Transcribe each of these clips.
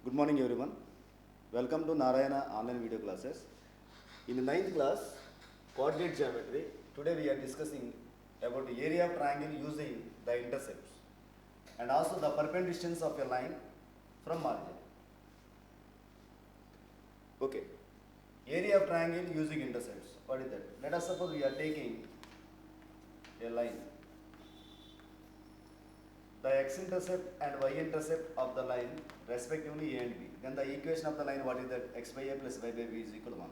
Good morning everyone. Welcome to Narayana online video classes. In the 9th class, coordinate geometry, today we are discussing about the area of triangle using the intercepts and also the perpendicular distance of a line from origin. Okay, area of triangle using intercepts. What is that? Let us suppose we are taking a line. The x-intercept and y-intercept of the line respectively A and B. Then the equation of the line, what is that? X by A plus y by B is equal to 1.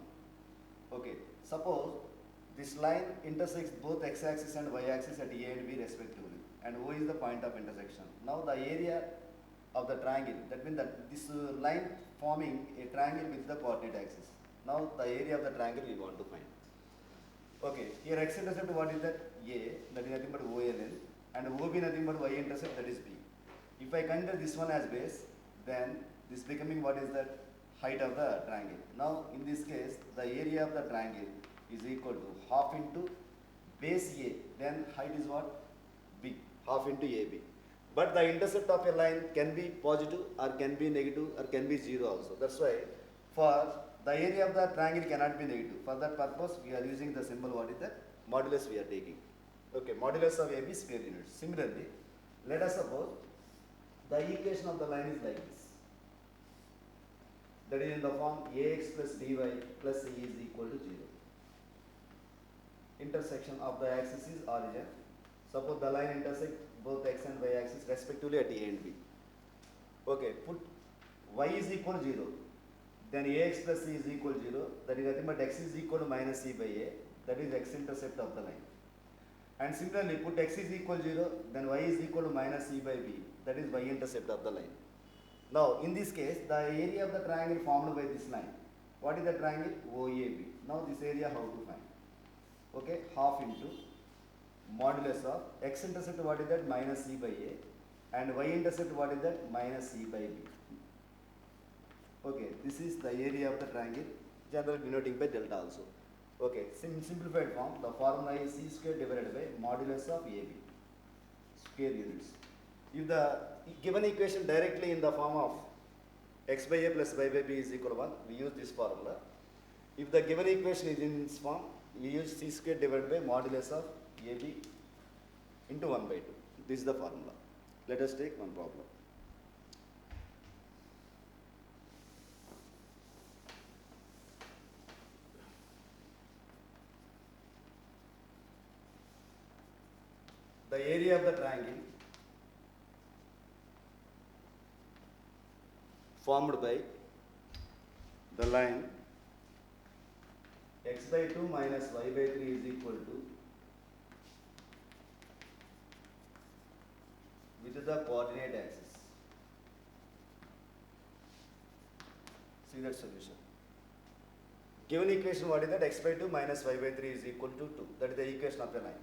Okay, suppose this line intersects both x-axis and y-axis at A and B respectively, and O is the point of intersection. Now the area of the triangle, that means that this line forming a triangle with the coordinate axis. Now the area of the triangle we want to find. Okay, here x-intercept, what is that? A, that is nothing but OLN, and OB nothing but y-intercept, that is B. If I consider this one as base, then this becoming what is that? Height of the triangle. Now in this case, the area of the triangle is equal to half into base A, then height is what? B, half into AB. But the intercept of a line can be positive or can be negative or can be 0 also. That's why for the area of the triangle cannot be negative. For that purpose, we are using the symbol, what is that? Modulus we are taking. Okay, modulus of AB square units. Similarly, let us suppose the equation of the line is like this. That is in the form ax plus dy plus c is equal to 0. Intersection of the axis is origin. Suppose the line intersect both x and y axis respectively at A and B. Okay, put y is equal to 0. Then ax plus c is equal to 0. That is nothing but x is equal to minus c by a. That is x-intercept of the line. And similarly, put x is equal to 0. Then y is equal to minus c by b. That is y-intercept of the line. Now, in this case, the area of the triangle formed by this line. What is the triangle? OAB. Now, this area how to find? Okay, half into modulus of x-intercept, what is that? Minus c by a. And y-intercept, what is that? Minus c by b. Okay, this is the area of the triangle, generally denoting by delta also. Okay, in simplified form, the formula is c square divided by modulus of AB, square units. If the given equation directly in the form of x by a plus y by b is equal to 1, we use this formula. If the given equation is in this form, we use c square divided by modulus of AB into 1 by 2. This is the formula. Let us take one problem. The area of the triangle formed by the line x by 2 minus y by 3 is equal to with the coordinate axis. See that solution. Given equation, what is that? X by 2 minus y by 3 is equal to 2. That is the equation of the line.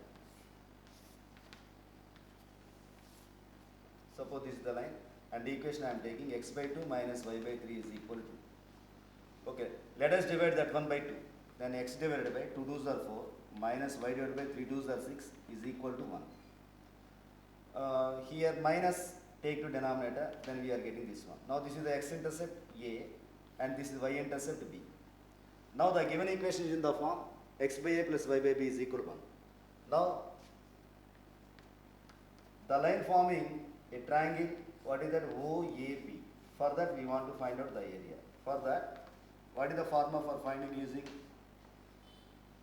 Suppose this is the line, and the equation I am taking x by 2 minus y by 3 is equal to. Okay, let us divide that 1 by 2. Then x divided by 2 2s are 4 minus y divided by 3 2s are 6 is equal to 1. Here minus take to denominator, then we are getting this one. Now this is the x-intercept A and this is y-intercept B. Now the given equation is in the form x by a plus y by b is equal to 1. Now the line forming a triangle, what is that? OAB. For that we want to find out the area. For that, what is the formula for finding using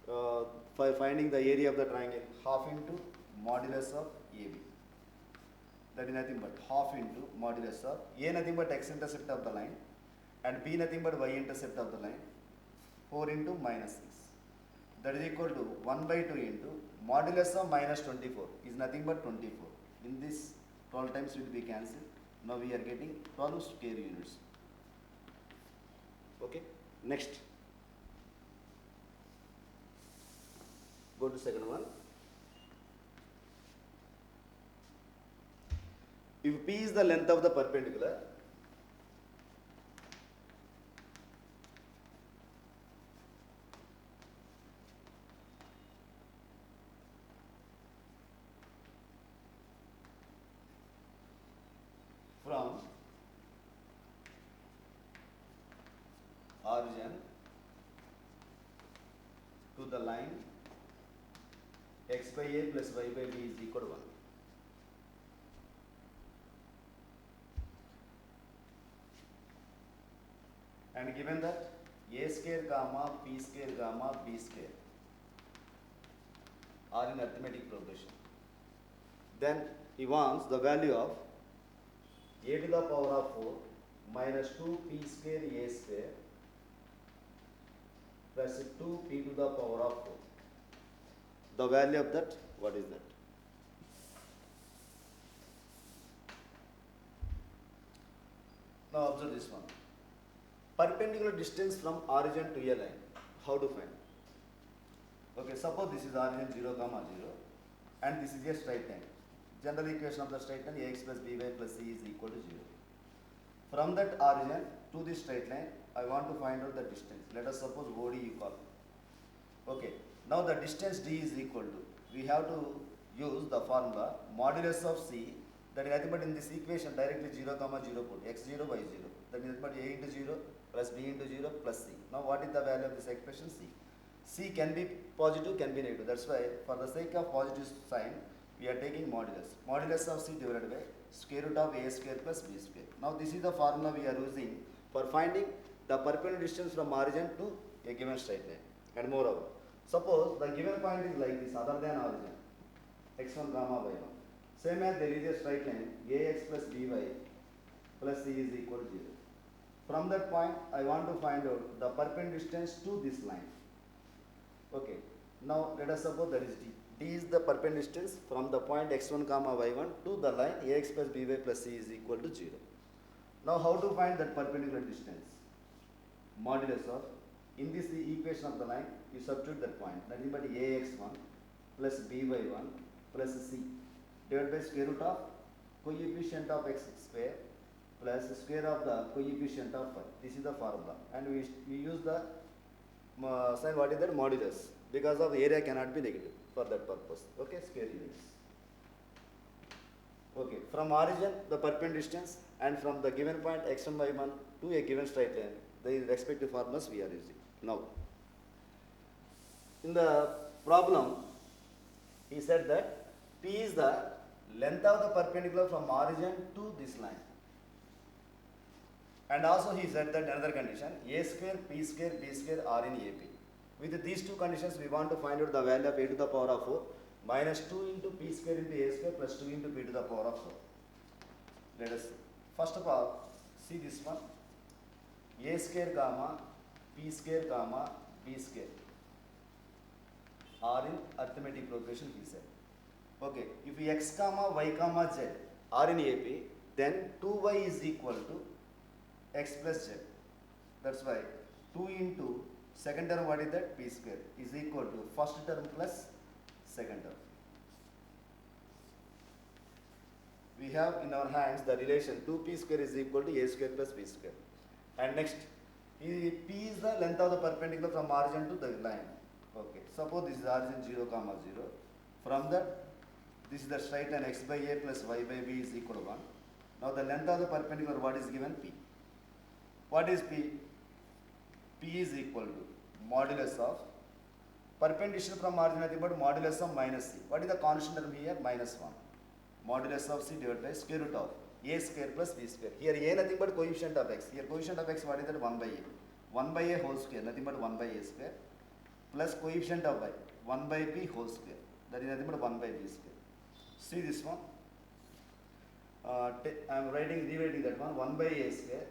the area of the triangle? Half into modulus of AB. That is nothing but half into modulus of A, nothing but x-intercept of the line, and B nothing but y-intercept of the line. 4 into minus 6. That is equal to 1 by 2 into modulus of minus 24 is nothing but 24. In this 12 times will be cancelled. Now we are getting 12 square units. Okay, next. Go to second one. If P is the length of the perpendicular, from origin to the line x by a plus y by b is equal to 1. And given that a square comma p square comma b square are in arithmetic progression, then he wants the value of a to the power of 4 minus 2p square a square plus 2p to the power of 4. The value of that, what is that? Now observe this one. Perpendicular distance from origin to a line. How to find? Okay, suppose this is origin 0, 0 and this is a straight line. General equation of the straight line ax plus by plus c is equal to 0. From that origin to this straight line, I want to find out the distance. Let us suppose OD you call. Okay, now the distance d is equal to, we have to use the formula modulus of c, that is nothing but in this equation directly 0, 0 put x0 y0. That is nothing but a into 0 plus b into 0 plus c. Now what is the value of this expression? C. C can be positive, can be negative. That's why for the sake of positive sign, we are taking modulus. Modulus of c divided by square root of a square plus b square. Now this is the formula we are using for finding the perpendicular distance from origin to a given straight line. And moreover, suppose the given point is like this other than origin, x1 comma y1. Same as there is a straight line ax plus by plus c is equal to 0. From that point, I want to find out the perpendicular distance to this line. Okay. Now let us suppose that is d. D is the perpendicular distance from the point x1 comma y1 to the line ax plus by plus c is equal to 0. Now how to find that perpendicular distance? Modulus of, in this equation of the line, you substitute that point, nothing but ax1 plus by1 plus c divided by square root of coefficient of x square plus square of the coefficient of y. This is the formula, and we use the sign, what is that? Modulus, because of area cannot be negative for that purpose. Okay, square units. Okay, from origin the perpendicular distance, and from the given point x1 y1 to a given straight line, the respective formulas we are using. Now, in the problem, he said that P is the length of the perpendicular from origin to this line. And also he said that another condition, a square, p square, b square are in AP. With these two conditions, we want to find out the value of a to the power of 4 minus 2 into p square into a square plus 2 into p to the power of 4. Let us see. First of all, see this one, a square comma p square comma b square are in arithmetic progression, he said. Okay, if x comma y comma z are in AP, then 2y is equal to x plus z. That's why 2 into second term, what is that? P square is equal to first term plus second term. We have in our hands the relation 2p square is equal to a square plus b square. And next, p is the length of the perpendicular from origin to the line. Okay, suppose this is origin 0, 0. From that, this is the straight line x by a plus y by b is equal to 1. Now the length of the perpendicular, what is given? P. What is P? P is equal to modulus of perpendicular from origin, nothing but modulus of minus c. What is the constant term here? Minus 1. Modulus of c divided by square root of a square plus b square. Here a nothing but coefficient of x. Here coefficient of x, what is that? 1 by a. 1 by a whole square, nothing but 1 by a square, plus coefficient of y, 1 by b whole square. That is nothing but 1 by b square. See this one. I am rewriting that one. 1 by a square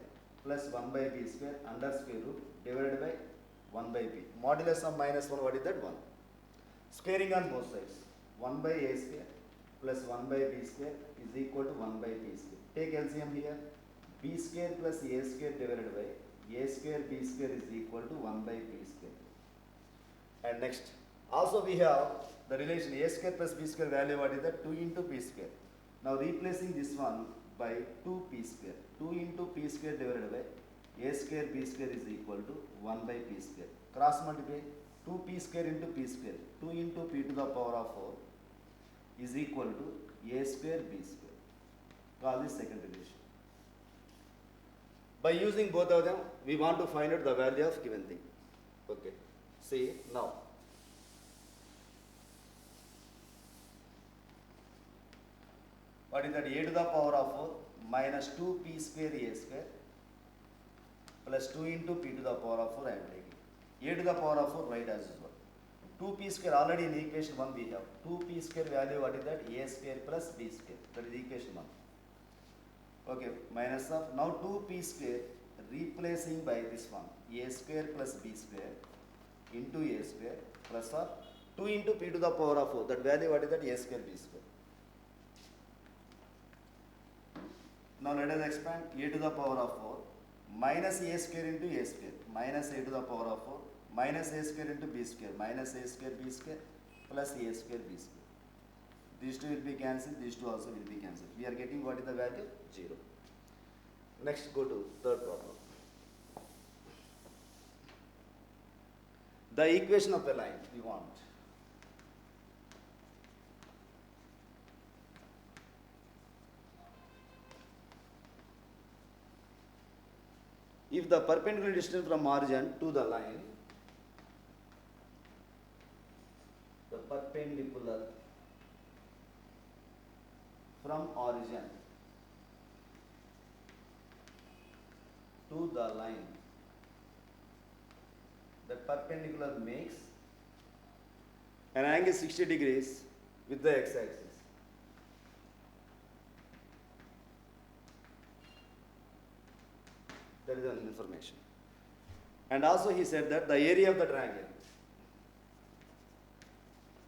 plus 1 by b square under square root divided by 1 by b. Modulus of minus 1, what is that? 1. Squaring on both sides. 1 by a square plus 1 by b square is equal to 1 by b square. Take LCM here. B square plus a square divided by a square b square is equal to 1 by b square. And next, also we have the relation a square plus b square value, what is that? 2 into p square. Now replacing this one by 2p square. 2 into p square divided by a square b square is equal to 1 by p square. Cross multiply 2p square into p square. 2 into p to the power of 4 is equal to a square b square. Call this second relation. By using both of them, we want to find out the value of given thing. Okay. See now. What is that? A to the power of minus 2p square a square plus 2 into p to the power of 4 I am taking. A to the power of 4 right as usual. 2p square already in equation 1 we have. 2p square value what is that? A square plus b square. That is equation 1. Okay, minus of now 2p square replacing by this one. A square plus b square into a square plus of 2 into p to the power of 4. That value what is that? A square b square. Now let us expand a to the power of 4 minus a square into a square minus a to the power of 4 minus a square into b square minus a square b square plus a square b square. These two will be cancelled, these two also will be cancelled. We are getting what is the value? 0. Next go to third problem. The equation of the line we want. If the perpendicular distance from origin to the line, the perpendicular from origin to the line, the perpendicular makes an angle 60 degrees with the x-axis. That is an information. And also he said that the area of the triangle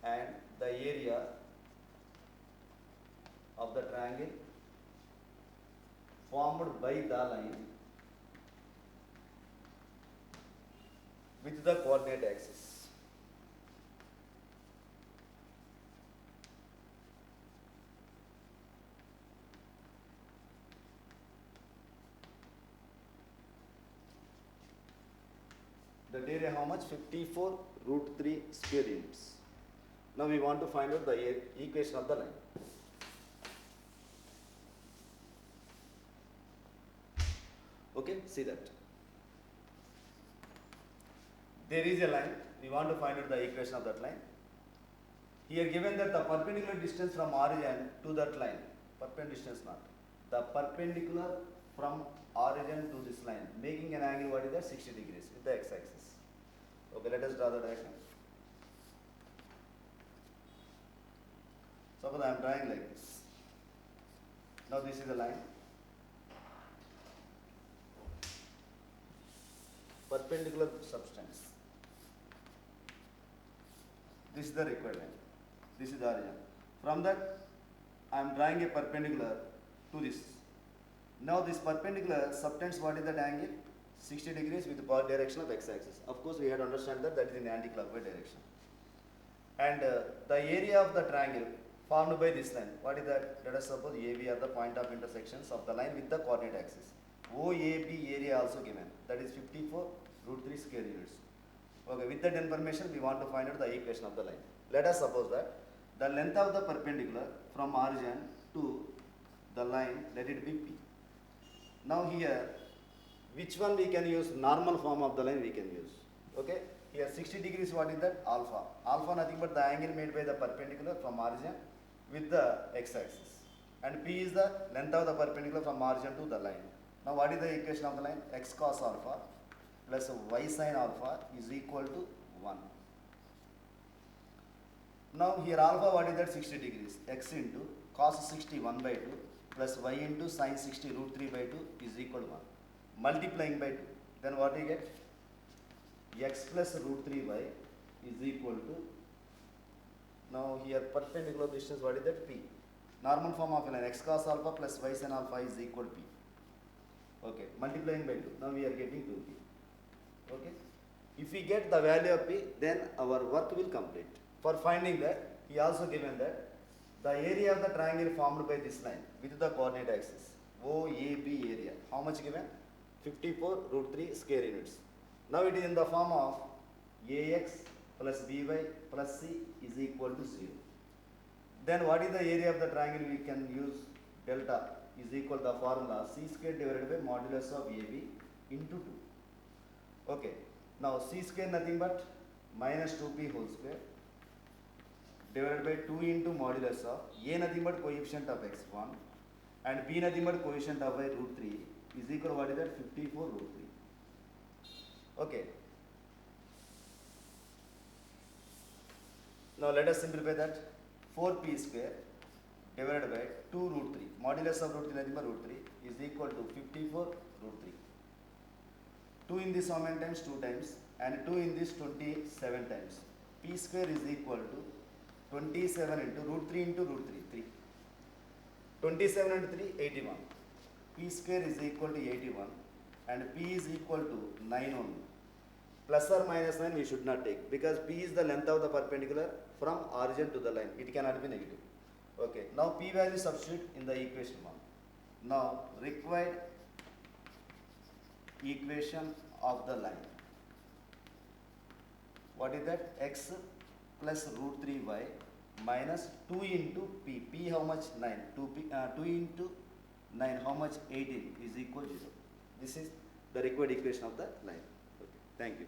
and the area of the triangle formed by the line with the coordinate axis. That area how much? 54 root 3 square units. Now we want to find out the equation of the line. Okay, see that. There is a line, we want to find out the equation of that line. Here given that the perpendicular distance from origin to that line, perpendicular distance not, the perpendicular from origin to this line, making an angle what is that? 60 degrees with the x-axis. Okay, let us draw the diagram. Suppose I am drawing like this. Now this is the line. Perpendicular substance. This is the required line. This is the origin. From that, I am drawing a perpendicular to this. Now this perpendicular subtends what is that angle? 60 degrees with the direction of x-axis. Of course, we have to understand that is in anti-clockwise direction. And the area of the triangle formed by this line, what is that? Let us suppose AB are the point of intersections of the line with the coordinate axis. OAB area also given, that is 54 root 3 square units. Okay, with that information, we want to find out the equation of the line. Let us suppose that the length of the perpendicular from origin to the line, let it be P. Now here, which one we can use? Normal form of the line we can use. Okay, here 60 degrees, what is that? Alpha. Alpha nothing but the angle made by the perpendicular from origin with the x-axis. And P is the length of the perpendicular from origin to the line. Now what is the equation of the line? X cos alpha plus y sin alpha is equal to 1. Now here alpha what is that? 60 degrees. X into cos 60 1 by 2 plus y into sin 60 root 3 by 2 is equal to 1. Multiplying by 2. Then what we get? X plus root 3y is equal to, now here perpendicular distance what is that? P. Normal form of a line, x cos alpha plus y sin alpha is equal to P. Okay, multiplying by 2. Now we are getting 2P. Okay. If we get the value of P, then our work will complete. For finding that, he also given that the area of the triangle formed by this line with the coordinate axis, OAB area, how much given? 54 root 3 square units. Now it is in the form of AX plus BY plus C is equal to 0. Then what is the area of the triangle? We can use delta is equal to the formula c square divided by modulus of AB into 2. Okay, now c square nothing but minus 2p whole square divided by 2 into modulus of a nothing but coefficient of x1 and b nothing but coefficient of y root 3 is equal to what is that 54 root 3. Okay. Now let us simplify that. 4p square divided by 2 root 3. Modulus of root 3 nothing but root 3 is equal to 54 root 3. 2 in this how many times? 2 times, and 2 in this 27 times. P square is equal to 27 into root 3 into root 3, 3. 27 and 3, 81. P square is equal to 81 and P is equal to 9 only. Plus or minus 9 we should not take because P is the length of the perpendicular from origin to the line. It cannot be negative. Okay. Now P value substitute in the equation 1. Now required equation of the line. What is that? X plus root 3y minus 2 into P. P how much? 9. 2 into 9 how much? 18 is equal to 0. This is the required equation of the line. Okay. Thank you.